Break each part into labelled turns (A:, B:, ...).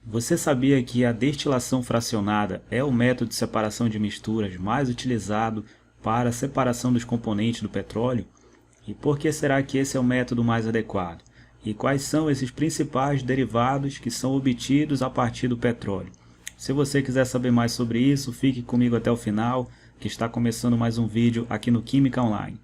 A: Você sabia que a destilação fracionada é o método de separação de misturas mais utilizado para a separação dos componentes do petróleo? E por que será que esse é o método mais adequado? E quais são esses principais derivados que são obtidos a partir do petróleo? Se você quiser saber mais sobre isso, fique comigo até o final, que está começando mais um vídeo aqui no Química Online.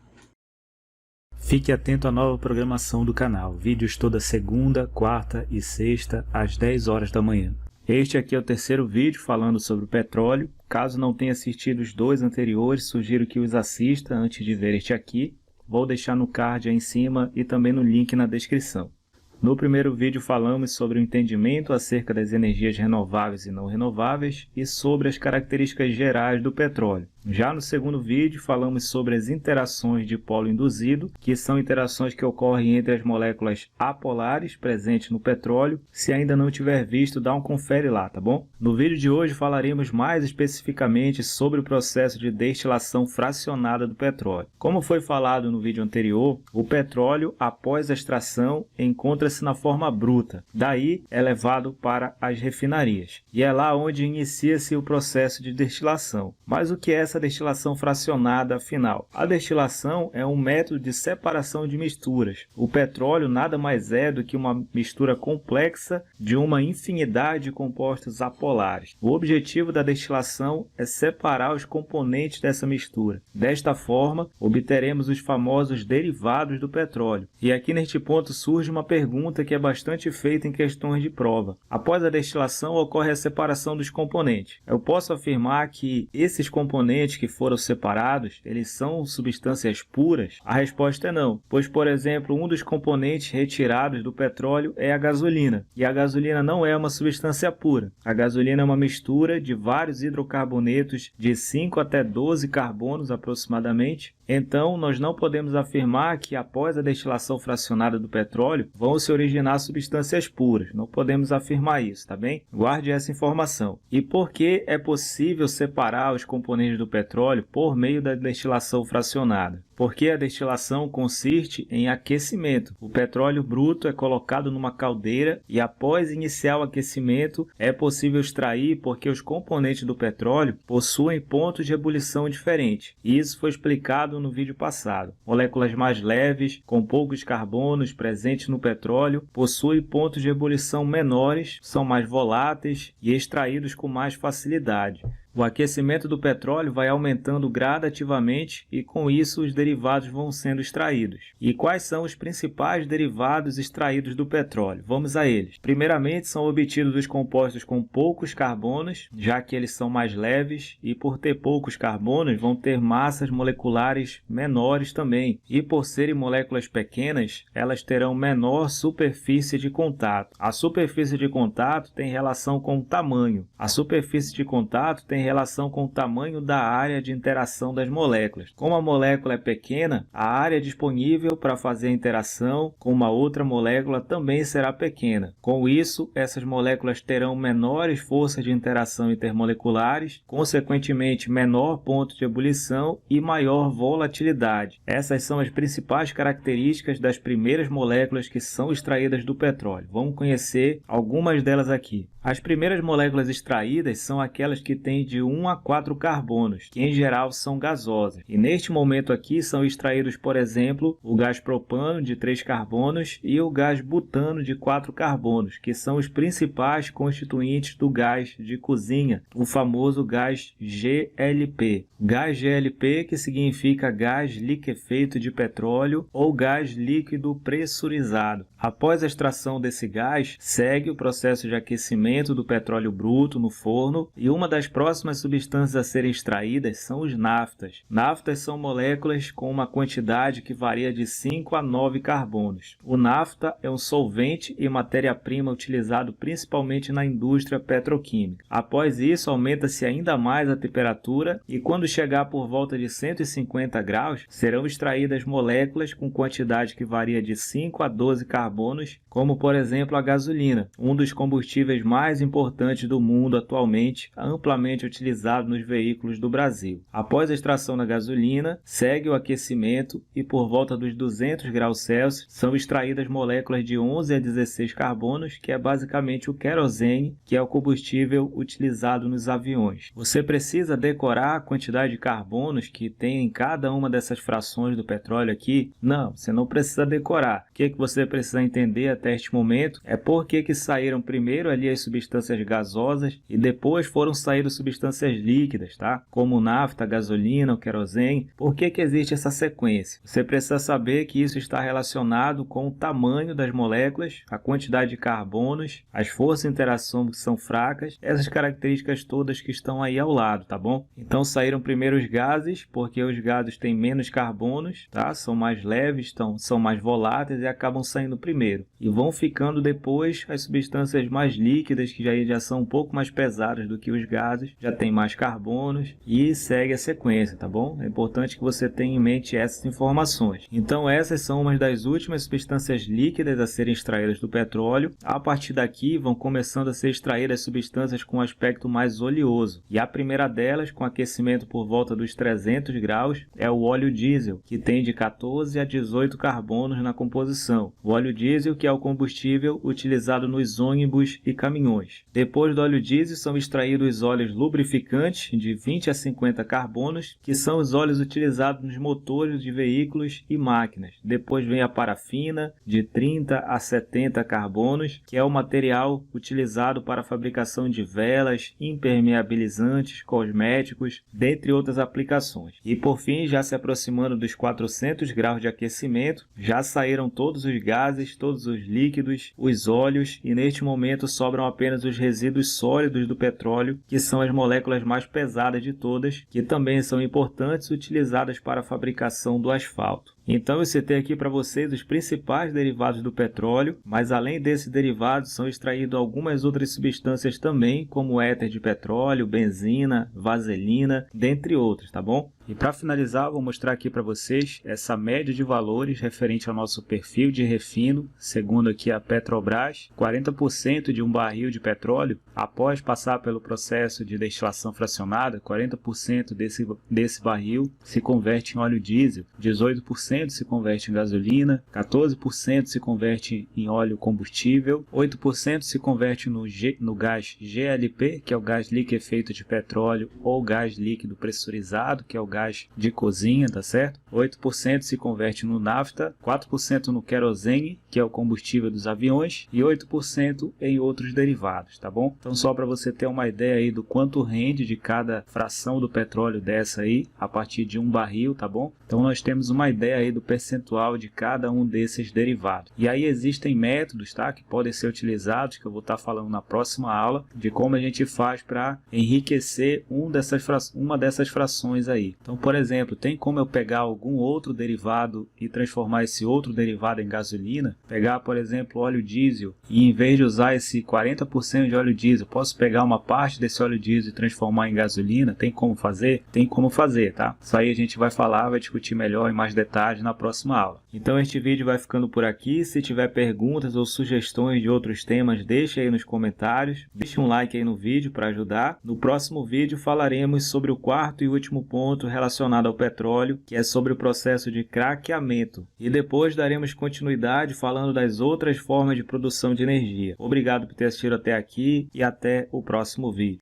A: Fique atento à nova programação do canal, vídeos toda segunda, quarta e sexta às 10 horas da manhã. Este aqui é o terceiro vídeo falando sobre o petróleo. Caso não tenha assistido os dois anteriores, sugiro que os assista antes de ver este aqui. Vou deixar no card aí em cima e também no link na descrição. No primeiro vídeo falamos sobre o entendimento acerca das energias renováveis e não renováveis e sobre as características gerais do petróleo. Já no segundo vídeo falamos sobre as interações de polo induzido, que são interações que ocorrem entre as moléculas apolares presentes no petróleo. Se ainda não tiver visto, dá um confere lá, tá bom? No vídeo de hoje falaremos mais especificamente sobre o processo de destilação fracionada do petróleo. Como foi falado no vídeo anterior, o petróleo, após a extração, encontra-se na forma bruta, daí é levado para as refinarias. E é lá onde inicia-se o processo de destilação. Mas o que é essa destilação fracionada afinal? A destilação é um método de separação de misturas. O petróleo nada mais é do que uma mistura complexa de uma infinidade de compostos apolares. O objetivo da destilação é separar os componentes dessa mistura. Desta forma, obteremos os famosos derivados do petróleo. E aqui neste ponto surge uma pergunta que é bastante feita em questões de prova. Após a destilação ocorre a separação dos componentes. Eu posso afirmar que esses componentes que foram separados, eles são substâncias puras? A resposta é não, pois, por exemplo, um dos componentes retirados do petróleo é a gasolina, e a gasolina não é uma substância pura. A gasolina é uma mistura de vários hidrocarbonetos de 5 até 12 carbonos aproximadamente. Então, nós não podemos afirmar que após a destilação fracionada do petróleo vão se originar substâncias puras. Não podemos afirmar isso, tá bem? Guarde essa informação. E por que é possível separar os componentes do petróleo por meio da destilação fracionada? Porque a destilação consiste em aquecimento. O petróleo bruto é colocado numa caldeira e após iniciar o aquecimento é possível extrair porque os componentes do petróleo possuem pontos de ebulição diferentes. E isso foi explicado no vídeo passado. Moléculas mais leves, com poucos carbonos presentes no petróleo, possuem pontos de ebulição menores, são mais voláteis e extraídos com mais facilidade. O aquecimento do petróleo vai aumentando gradativamente e com isso os derivados vão sendo extraídos. E quais são os principais derivados extraídos do petróleo? Vamos a eles. Primeiramente, são obtidos os compostos com poucos carbonos, já que eles são mais leves e por ter poucos carbonos vão ter massas moleculares menores também. E por serem moléculas pequenas, elas terão menor superfície de contato. A superfície de contato tem relação com o tamanho. A superfície de contato tem relação com o tamanho da área de interação das moléculas. Como a molécula é pequena, a área disponível para fazer a interação com uma outra molécula também será pequena. Com isso, essas moléculas terão menores forças de interação intermoleculares, consequentemente menor ponto de ebulição e maior volatilidade. Essas são as principais características das primeiras moléculas que são extraídas do petróleo. Vamos conhecer algumas delas aqui. As primeiras moléculas extraídas são aquelas que têm de 1 a 4 carbonos, que em geral são gasosas. E neste momento aqui são extraídos, por exemplo, o gás propano de 3 carbonos e o gás butano de 4 carbonos, que são os principais constituintes do gás de cozinha, o famoso gás GLP. Gás GLP, que significa gás liquefeito de petróleo ou gás líquido pressurizado. Após a extração desse gás, segue o processo de aquecimento do petróleo bruto no forno e uma das próximas substâncias a serem extraídas são os naftas. Naftas são moléculas com uma quantidade que varia de 5 a 9 carbonos. O nafta é um solvente e matéria-prima utilizado principalmente na indústria petroquímica. Após isso, aumenta-se ainda mais a temperatura e quando chegar por volta de 150 graus, serão extraídas moléculas com quantidade que varia de 5 a 12 carbonos, como por exemplo a gasolina, um dos combustíveis mais importantes do mundo atualmente, amplamente utilizado nos veículos do Brasil. Após a extração da gasolina, segue o aquecimento e por volta dos 200 graus Celsius são extraídas moléculas de 11 a 16 carbonos, que é basicamente o querosene, que é o combustível utilizado nos aviões. Você precisa decorar a quantidade de carbonos que tem em cada uma dessas frações do petróleo aqui? Não, você não precisa decorar. O que você precisa entender até este momento é por que saíram primeiro ali as substâncias gasosas e depois foram saídas substâncias líquidas, tá? Como nafta, gasolina, o querosene. Por que existe essa sequência? Você precisa saber que isso está relacionado com o tamanho das moléculas, a quantidade de carbonos, as forças de interação que são fracas, essas características todas que estão aí ao lado, tá bom? Então saíram primeiro os gases, porque os gases têm menos carbonos, tá? São mais leves, são mais voláteis e acabam saindo primeiro. E vão ficando depois as substâncias mais líquidas, que já são um pouco mais pesadas do que os gases, já tem mais carbonos e segue a sequência, tá bom? É importante que você tenha em mente essas informações. Então essas são umas das últimas substâncias líquidas a serem extraídas do petróleo. A partir daqui vão começando a ser extraídas substâncias com aspecto mais oleoso. E a primeira delas, com aquecimento por volta dos 300 graus, é o óleo diesel, que tem de 14 a 18 carbonos na composição. O óleo diesel, que é o combustível utilizado nos ônibus e caminhões. Depois do óleo diesel são extraídos óleos lubrificantes de 20 a 50 carbonos, que são os óleos utilizados nos motores de veículos e máquinas. Depois vem a parafina, de 30 a 70 carbonos, que é o material utilizado para a fabricação de velas, impermeabilizantes, cosméticos, dentre outras aplicações. E por fim, já se aproximando dos 400 graus de aquecimento, já saíram todos os gases, todos os líquidos, os óleos, e neste momento sobram apenas os resíduos sólidos do petróleo, que são as moléculas mais pesadas de todas, que também são importantes utilizadas para a fabricação do asfalto. Então eu citei aqui para vocês os principais derivados do petróleo, mas além desses derivados são extraídos algumas outras substâncias também, como éter de petróleo, benzina, vaselina, dentre outras, tá bom? E para finalizar, vou mostrar aqui para vocês essa média de valores referente ao nosso perfil de refino, segundo aqui a Petrobras. 40% de um barril de petróleo, após passar pelo processo de destilação fracionada, 40% desse barril se converte em óleo diesel, 18% se converte em gasolina, 14% se converte em óleo combustível, 8% se converte no gás GLP, que é o gás liquefeito de petróleo, ou gás líquido pressurizado, que é o gás de cozinha, tá certo? 8% se converte no nafta, 4% no querosene, que é o combustível dos aviões, e 8% em outros derivados, tá bom? Então só para você ter uma ideia aí do quanto rende de cada fração do petróleo dessa aí, a partir de um barril, tá bom? Então nós temos uma ideia aí do percentual de cada um desses derivados. E aí existem métodos, tá, que podem ser utilizados, que eu vou estar falando na próxima aula, de como a gente faz para enriquecer uma dessas frações aí. Então, por exemplo, tem como eu pegar algum outro derivado e transformar esse outro derivado em gasolina? Pegar, por exemplo, óleo diesel e em vez de usar esse 40% de óleo diesel, posso pegar uma parte desse óleo diesel e transformar em gasolina? Tem como fazer? Tem como fazer, tá? Isso aí a gente vai falar, vai discutir melhor em mais detalhes na próxima aula. Então este vídeo vai ficando por aqui. Se tiver perguntas ou sugestões de outros temas, deixe aí nos comentários. Deixe um like aí no vídeo para ajudar. No próximo vídeo falaremos sobre o quarto e último ponto relacionado ao petróleo, que é sobre o processo de craqueamento. E depois daremos continuidade falando das outras formas de produção de energia. Obrigado por ter assistido até aqui e até o próximo vídeo.